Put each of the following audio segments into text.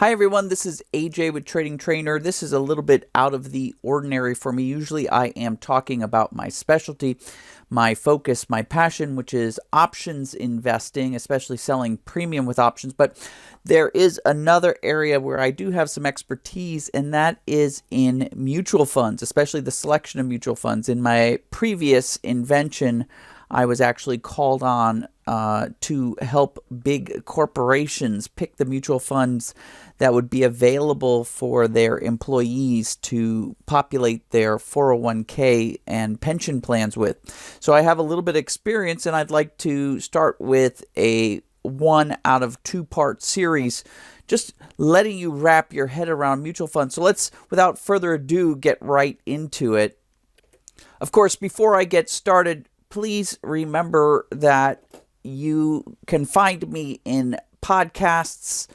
Hi everyone, this is AJ with Trading Trainer. This is a little bit out of the ordinary for me. Usually I am talking about my specialty, my focus, my passion, which is options investing, especially selling premium with options. But there is another area where I do have some expertise, and that is in mutual funds, especially the selection of mutual funds. In my previous invention, I was actually called on to help big corporations pick the mutual funds that would be available for their employees to populate their 401k and pension plans with. So I have a little bit of experience, and I'd like to start with a 1 out of 2-part series, just letting you wrap your head around mutual funds. So let's, without further ado, get right into it. Of course, before I get started, please remember that you can find me in podcasts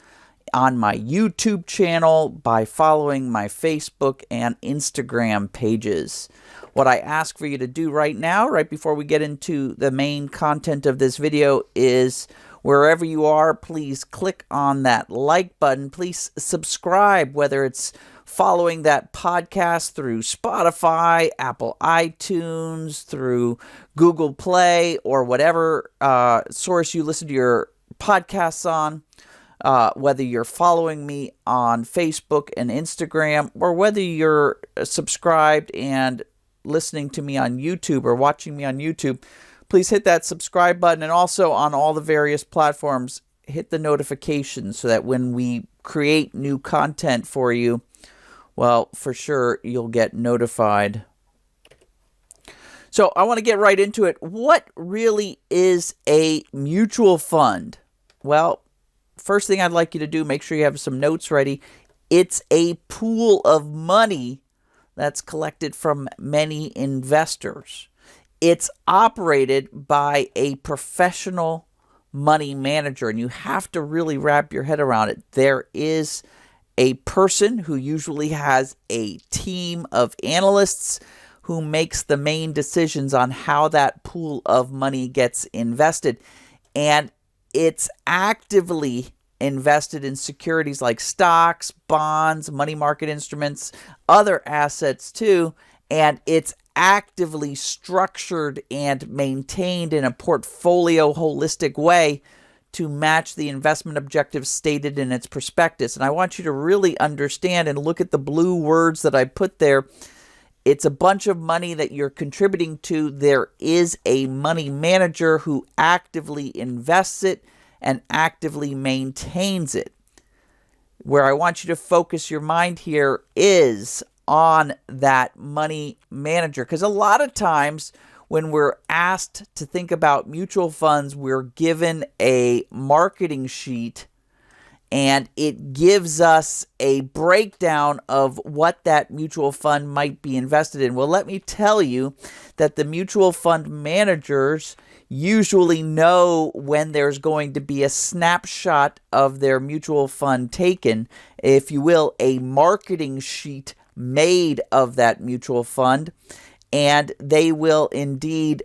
on my YouTube channel by following my Facebook and Instagram pages. What I ask for you to do right now, right before we get into the main content of this video, is wherever you are, please click on that like button. Please subscribe, whether it's following that podcast through Spotify, Apple iTunes, through Google Play, or whatever source you listen to your podcasts on, whether you're following me on Facebook and Instagram, or whether you're subscribed and listening to me on YouTube or watching me on YouTube. Please hit that subscribe button, and also on all the various platforms, hit the notifications so that when we create new content for you, well, for sure, you'll get notified. So I want to get right into it. What really is a mutual fund? Well, first thing I'd like you to do, make sure you have some notes ready. It's a pool of money that's collected from many investors. It's operated by a professional money manager, and you have to really wrap your head around it. There is a person who usually has a team of analysts who makes the main decisions on how that pool of money gets invested. And it's actively invested in securities like stocks, bonds, money market instruments, other assets too. And it's actively structured and maintained in a portfolio holistic way to match the investment objectives stated in its prospectus. And I want you to really understand and look at the blue words that I put there. It's a bunch of money that you're contributing to. There is a money manager who actively invests it and actively maintains it. Where I want you to focus your mind here is on that money manager, because a lot of times when we're asked to think about mutual funds, we're given a marketing sheet and it gives us a breakdown of what that mutual fund might be invested in. Well, let me tell you that the mutual fund managers usually know when there's going to be a snapshot of their mutual fund taken, if you will, a marketing sheet made of that mutual fund. And they will indeed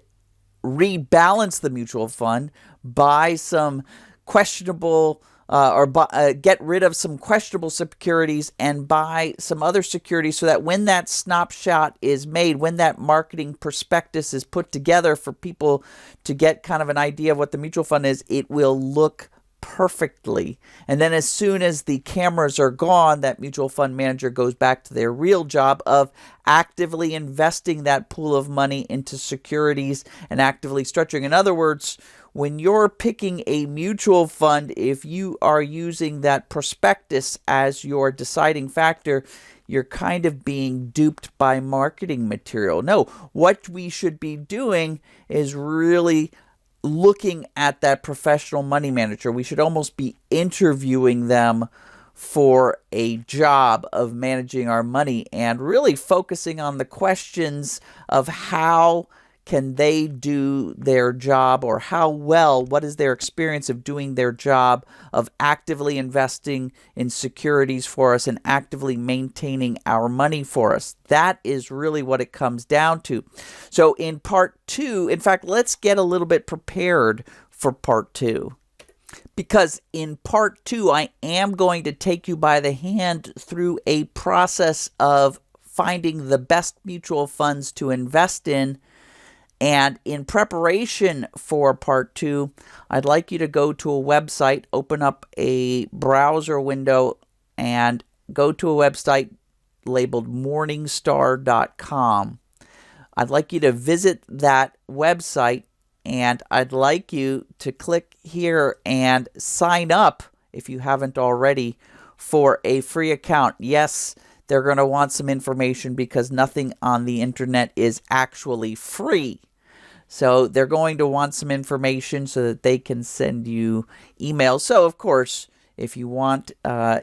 rebalance the mutual fund, buy some questionable get rid of some questionable securities and buy some other securities, so that when that snapshot is made, when that marketing prospectus is put together for people to get kind of an idea of what the mutual fund is, it will look perfectly. And then as soon as the cameras are gone, that mutual fund manager goes back to their real job of actively investing that pool of money into securities and actively structuring. In other words, when you're picking a mutual fund, if you are using that prospectus as your deciding factor, you're kind of being duped by marketing material. No, what we should be doing is really looking at that professional money manager. We should almost be interviewing them for a job of managing our money and really focusing on the questions of how can they do their job, or how well, what is their experience of doing their job of actively investing in securities for us and actively maintaining our money for us. That is really what it comes down to. So in part 2, in fact, let's get a little bit prepared for part 2. because in part 2, I am going to take you by the hand through a process of finding the best mutual funds to invest in. And in preparation for part 2, I'd like you to go to a website, open up a browser window, and go to a website labeled morningstar.com. I'd like you to visit that website, and I'd like you to click here and sign up, if you haven't already, for a free account. Yes, they're going to want some information because nothing on the internet is actually free. So they're going to want some information so that they can send you emails. So, of course, if you want,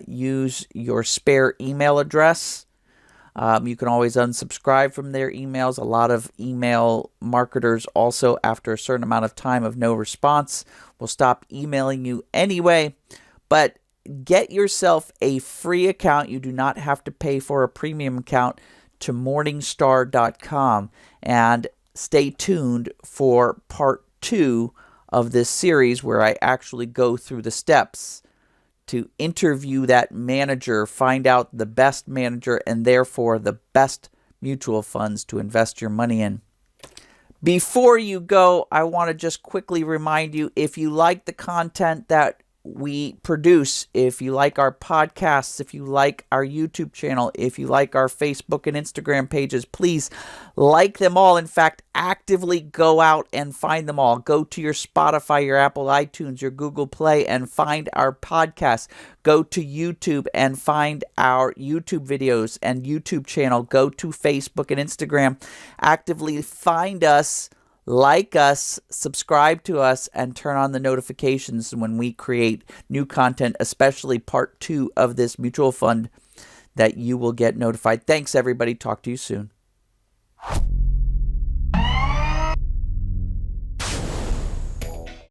use your spare email address. You can always unsubscribe from their emails. A lot of email marketers also, after a certain amount of time of no response, will stop emailing you anyway. But get yourself a free account. You do not have to pay for a premium account to morningstar.com. And stay tuned for part 2 of this series, where I actually go through the steps to interview that manager, find out the best manager, and therefore the best mutual funds to invest your money in. Before you go, I want to just quickly remind you, if you like the content that we produce, if you like our podcasts, if you like our YouTube channel, if you like our Facebook and Instagram pages, please like them all. In fact, actively go out and find them all. Go to your Spotify, your Apple iTunes, your Google Play, and find our podcasts. Go to YouTube and find our YouTube videos and YouTube channel. Go to Facebook and Instagram. Actively find us, like us, subscribe to us, and turn on the notifications when we create new content, especially part 2 of this mutual fund, that you will get notified. Thanks, everybody. Talk to you soon.